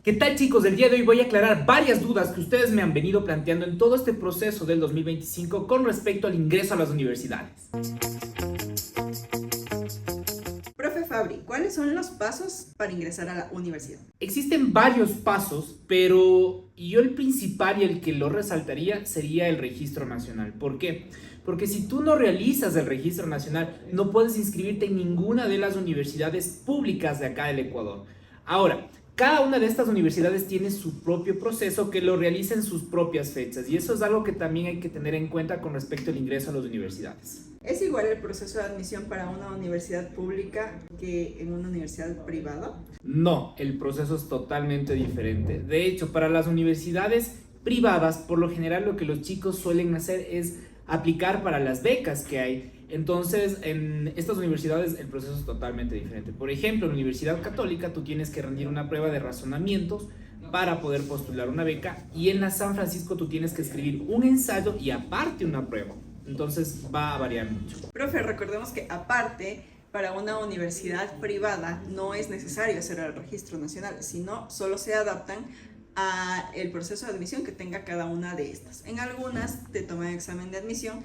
¿Qué tal, chicos? El día de hoy voy a aclarar varias dudas que ustedes me han venido planteando en todo este proceso del 2025 con respecto al ingreso a las universidades. Profe Fabri, ¿cuáles son los pasos para ingresar a la universidad? Existen varios pasos, pero yo el principal y el que lo resaltaría sería el registro nacional. ¿Por qué? Porque si tú no realizas el registro nacional, no puedes inscribirte en ninguna de las universidades públicas de acá del Ecuador. Ahora, cada una de estas universidades tiene su propio proceso que lo realiza en sus propias fechas y eso es algo que también hay que tener en cuenta con respecto al ingreso a las universidades. ¿Es igual el proceso de admisión para una universidad pública que en una universidad privada? No, el proceso es totalmente diferente. De hecho, para las universidades privadas, por lo general lo que los chicos suelen hacer es aplicar para las becas que hay. Entonces, en estas universidades el proceso es totalmente diferente. Por ejemplo, en la Universidad Católica tú tienes que rendir una prueba de razonamientos para poder postular una beca y en la San Francisco tú tienes que escribir un ensayo y aparte una prueba. Entonces va a variar mucho. Profe, recordemos que aparte, para una universidad privada no es necesario hacer el registro nacional, sino solo se adaptan a el proceso de admisión que tenga cada una de estas. En algunas te toman examen de admisión,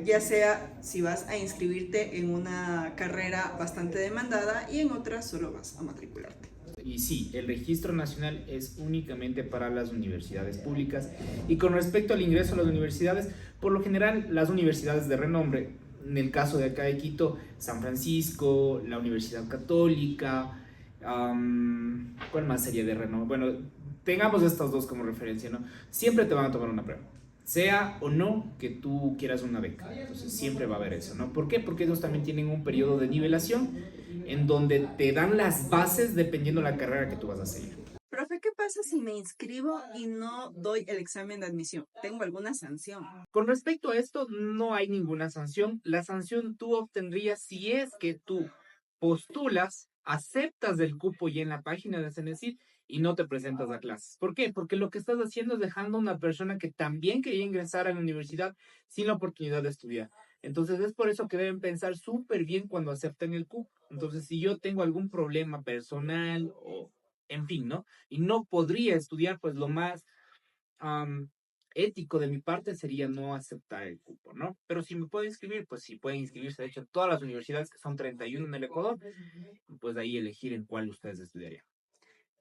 ya sea si vas a inscribirte en una carrera bastante demandada y en otras solo vas a matricularte. Y sí, el registro nacional es únicamente para las universidades públicas. Y con respecto al ingreso a las universidades, por lo general las universidades de renombre, en el caso de acá de Quito, San Francisco, la Universidad Católica, ¿cuál más sería de renombre? Bueno, tengamos estas dos como referencia, ¿no? Siempre te van a tomar una prueba, sea o no que tú quieras una beca. Entonces siempre va a haber eso, ¿no? ¿Por qué? Porque ellos también tienen un periodo de nivelación en donde te dan las bases dependiendo de la carrera que tú vas a seguir. Profe, ¿qué pasa si me inscribo y no doy el examen de admisión? ¿Tengo alguna sanción? Con respecto a esto, no hay ninguna sanción. La sanción tú obtendrías si es que tú postulas, aceptas el cupo ya en la página de Cenecit y no te presentas a clases. ¿Por qué? Porque lo que estás haciendo es dejando a una persona que también quería ingresar a la universidad sin la oportunidad de estudiar. Entonces es por eso que deben pensar súper bien cuando acepten el cupo. Entonces, si yo tengo algún problema personal o, en fin, ¿no? Y no podría estudiar, pues lo más am, ético de mi parte sería no aceptar el cupo, ¿no? Pero si me puedo inscribir, pues sí, pueden inscribirse, de hecho, en todas las universidades, que son 31 en el Ecuador, pues ahí elegir en cuál ustedes estudiarían.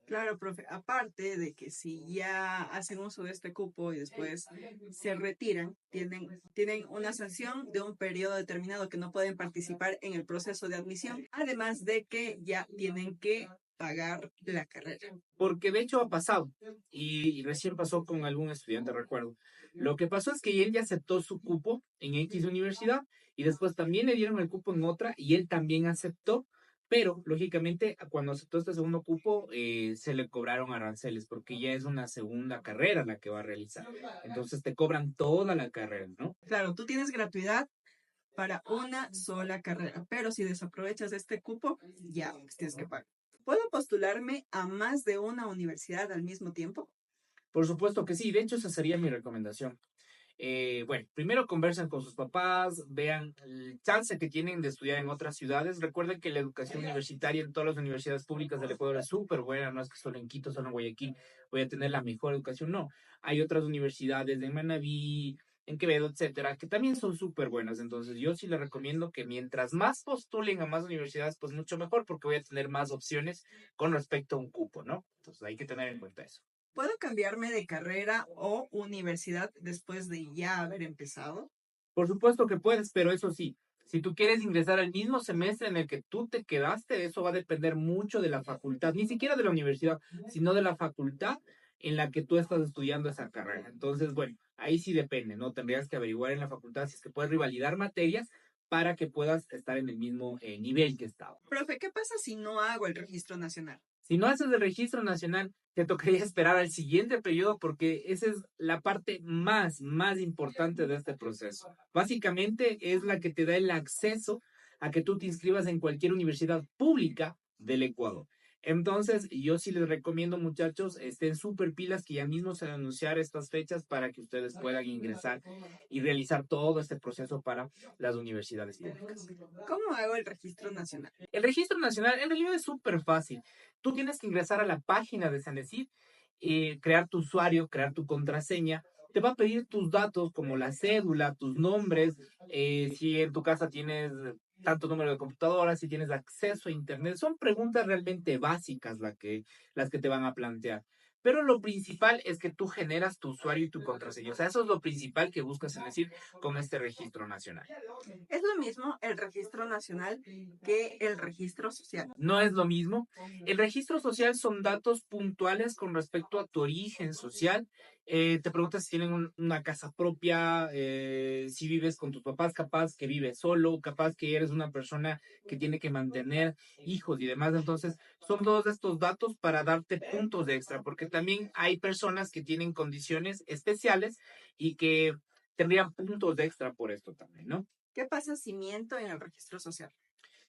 Claro, profe, aparte de que si ya hacen uso de este cupo y después se retiran, tienen una sanción de un periodo determinado que no pueden participar en el proceso de admisión, además de que ya tienen que pagar la carrera. Porque de hecho ha pasado, y recién pasó con algún estudiante, recuerdo. Lo que pasó es que él ya aceptó su cupo en X universidad y después también le dieron el cupo en otra y él también aceptó, pero lógicamente cuando aceptó este segundo cupo se le cobraron aranceles porque ya es una segunda carrera la que va a realizar. Entonces te cobran toda la carrera, ¿no? Claro, tú tienes gratuidad para una sola carrera, pero si desaprovechas este cupo, ya pues, tienes que pagar. ¿Puedo postularme a más de una universidad al mismo tiempo? Por supuesto que sí, de hecho esa sería mi recomendación. Bueno, primero conversen con sus papás, vean el chance que tienen de estudiar en otras ciudades. Recuerden que la educación universitaria en todas las universidades públicas del Ecuador es súper buena, no es que solo en Quito, solo en Guayaquil voy a tener la mejor educación, no. Hay otras universidades en Manabí, en Quevedo, etcétera, que también son súper buenas. Entonces, yo sí les recomiendo que mientras más postulen a más universidades, pues mucho mejor, porque voy a tener más opciones con respecto a un cupo, ¿no? Entonces, hay que tener en cuenta eso. ¿Puedo cambiarme de carrera o universidad después de ya haber empezado? Por supuesto que puedes, pero eso sí, si tú quieres ingresar al mismo semestre en el que tú te quedaste, eso va a depender mucho de la facultad, ni siquiera de la universidad, sino de la facultad en la que tú estás estudiando esa carrera. Entonces, bueno, ahí sí depende, ¿no? Tendrías que averiguar en la facultad si es que puedes revalidar materias para que puedas estar en el mismo nivel que estaba. Profe, ¿qué pasa si no hago el registro nacional? Si no haces el registro nacional, te tocaría esperar al siguiente periodo porque esa es la parte más importante de este proceso. Básicamente es la que te da el acceso a que tú te inscribas en cualquier universidad pública del Ecuador. Entonces, yo sí les recomiendo, muchachos, estén súper pilas que ya mismo se van a anunciar estas fechas para que ustedes puedan ingresar y realizar todo este proceso para las universidades públicas. ¿Cómo hago el registro nacional? El registro nacional en realidad es súper fácil. Tú tienes que ingresar a la página de Cenecit, crear tu usuario, crear tu contraseña. Te va a pedir tus datos como la cédula, tus nombres, si en tu casa tienes tanto número de computadoras, si tienes acceso a Internet. Son preguntas realmente básicas las que te van a plantear. Pero lo principal es que tú generas tu usuario y tu contraseña. O sea, eso es lo principal que buscas en decir con este registro nacional. Es lo mismo el registro nacional que el registro social. No es lo mismo. El registro social son datos puntuales con respecto a tu origen social. Te preguntas si tienen una casa propia, si vives con tus papás, capaz que vives solo, capaz que eres una persona que tiene que mantener hijos y demás. Entonces, son todos estos datos para darte puntos de extra, porque también hay personas que tienen condiciones especiales y que tendrían puntos de extra por esto también, ¿no? ¿Qué pasa si miento en el registro social?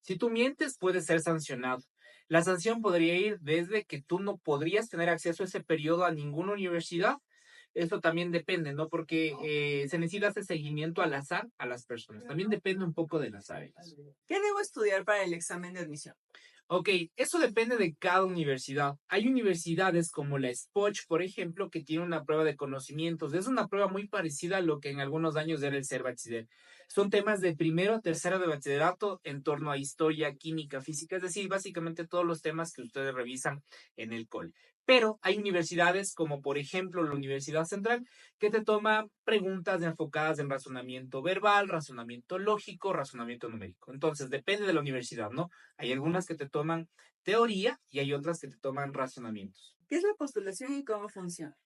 Si tú mientes, puedes ser sancionado. La sanción podría ir desde que tú no podrías tener acceso a ese periodo a ninguna universidad. Eso también depende, ¿no? Porque se necesita ese seguimiento al azar a las personas. También depende un poco de las áreas. ¿Qué debo estudiar para el examen de admisión? Ok, eso depende de cada universidad. Hay universidades como la SPOCH, por ejemplo, que tiene una prueba de conocimientos. Es una prueba muy parecida a lo que en algunos años era el ser bachiller. Son temas de primero a tercero de bachillerato en torno a historia, química, física, es decir, básicamente todos los temas que ustedes revisan en el cole. Pero hay universidades como por ejemplo la Universidad Central que te toma preguntas enfocadas en razonamiento verbal, razonamiento lógico, razonamiento numérico. Entonces, depende de la universidad, ¿no? Hay algunas que te toman teoría y hay otras que te toman razonamientos. ¿Qué es la postulación y cómo funciona?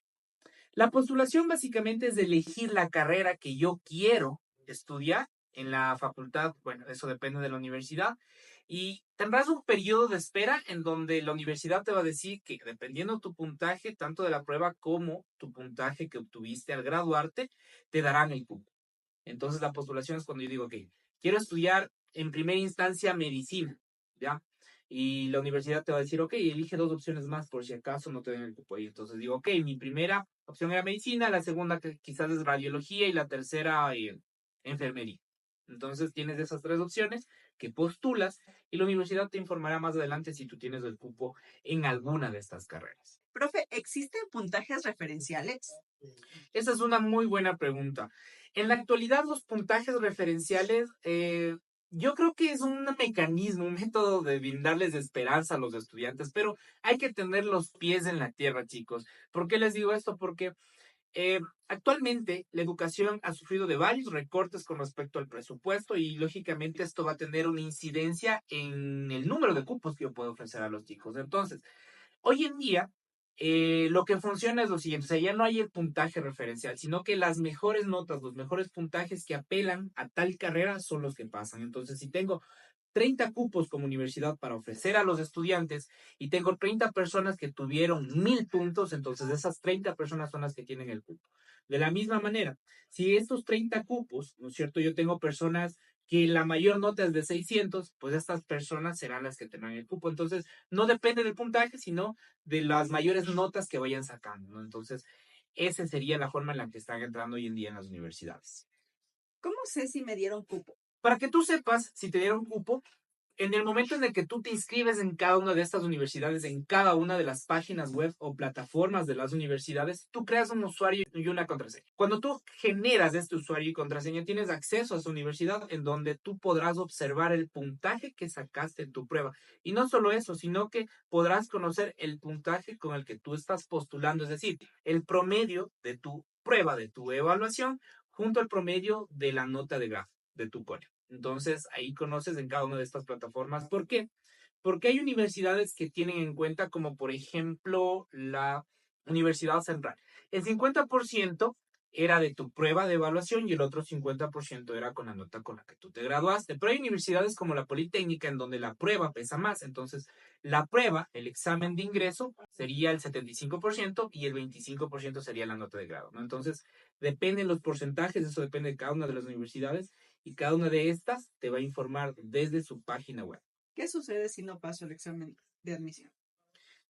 La postulación básicamente es elegir la carrera que yo quiero estudiar en la facultad. Bueno, eso depende de la universidad. Y tendrás un periodo de espera en donde la universidad te va a decir que dependiendo tu puntaje, tanto de la prueba como tu puntaje que obtuviste al graduarte, te darán el cupo. Entonces la postulación es cuando yo digo que quiero estudiar en primera instancia medicina, ¿ya? Y la universidad te va a decir, ok, elige dos opciones más por si acaso no te den el cupo ahí. Entonces digo, ok, mi primera opción era medicina, la segunda que quizás es radiología y la tercera enfermería. Entonces tienes esas tres opciones que postulas y la universidad te informará más adelante si tú tienes el cupo en alguna de estas carreras. Profe, ¿existen puntajes referenciales? Esa es una muy buena pregunta. En la actualidad, los puntajes referenciales, yo creo que es un mecanismo, un método de brindarles esperanza a los estudiantes, pero hay que tener los pies en la tierra, chicos. ¿Por qué les digo esto? Porque actualmente la educación ha sufrido de varios recortes con respecto al presupuesto y lógicamente esto va a tener una incidencia en el número de cupos que yo puedo ofrecer a los chicos. Entonces, hoy en día, lo que funciona es lo siguiente, o sea, ya no hay el puntaje referencial, sino que las mejores notas, los mejores puntajes que apelan a tal carrera son los que pasan. Entonces, si tengo 30 cupos como universidad para ofrecer a los estudiantes y tengo 30 personas que tuvieron 1000 puntos, entonces esas 30 personas son las que tienen el cupo. De la misma manera, si estos 30 cupos, ¿no es cierto? Yo tengo personas que la mayor nota es de 600, pues estas personas serán las que tendrán el cupo. Entonces, no depende del puntaje, sino de las mayores notas que vayan sacando, ¿no? Entonces, esa sería la forma en la que están entrando hoy en día en las universidades. ¿Cómo sé si me dieron cupo? Para que tú sepas si te dieron cupo, en el momento en el que tú te inscribes en cada una de estas universidades, en cada una de las páginas web o plataformas de las universidades, tú creas un usuario y una contraseña. Cuando tú generas este usuario y contraseña, tienes acceso a esa universidad en donde tú podrás observar el puntaje que sacaste en tu prueba. Y no solo eso, sino que podrás conocer el puntaje con el que tú estás postulando, es decir, el promedio de tu prueba, de tu evaluación, junto al promedio de la nota de grado de tu cole. Entonces, ahí conoces en cada una de estas plataformas. ¿Por qué? Porque hay universidades que tienen en cuenta, como por ejemplo la Universidad Central. El 50% era de tu prueba de evaluación y el otro 50% era con la nota con la que tú te graduaste. Pero hay universidades como la Politécnica en donde la prueba pesa más. Entonces, la prueba, el examen de ingreso, sería el 75% y el 25% sería la nota de grado, ¿no? Entonces, dependen los porcentajes, eso depende de cada una de las universidades y cada una de estas te va a informar desde su página web. ¿Qué sucede si no paso el examen de admisión?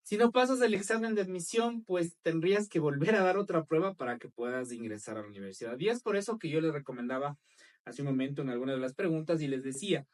Si no pasas el examen de admisión, pues tendrías que volver a dar otra prueba para que puedas ingresar a la universidad. Y es por eso que yo les recomendaba hace un momento en alguna de las preguntas y les decía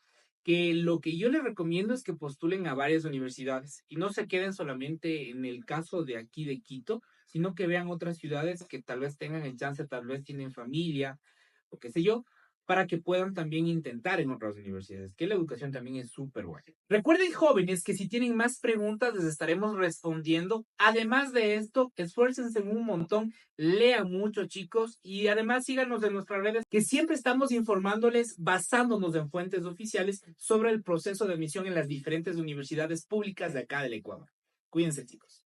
que lo que yo les recomiendo es que postulen a varias universidades y no se queden solamente en el caso de aquí de Quito, sino que vean otras ciudades que tal vez tengan el chance, tal vez tienen familia o qué sé yo, para que puedan también intentar en otras universidades, que la educación también es súper buena. Recuerden, jóvenes, que si tienen más preguntas les estaremos respondiendo. Además de esto, esfuércense un montón, lean mucho, chicos, y además síganos en nuestras redes, que siempre estamos informándoles, basándonos en fuentes oficiales sobre el proceso de admisión en las diferentes universidades públicas de acá del Ecuador. Cuídense, chicos.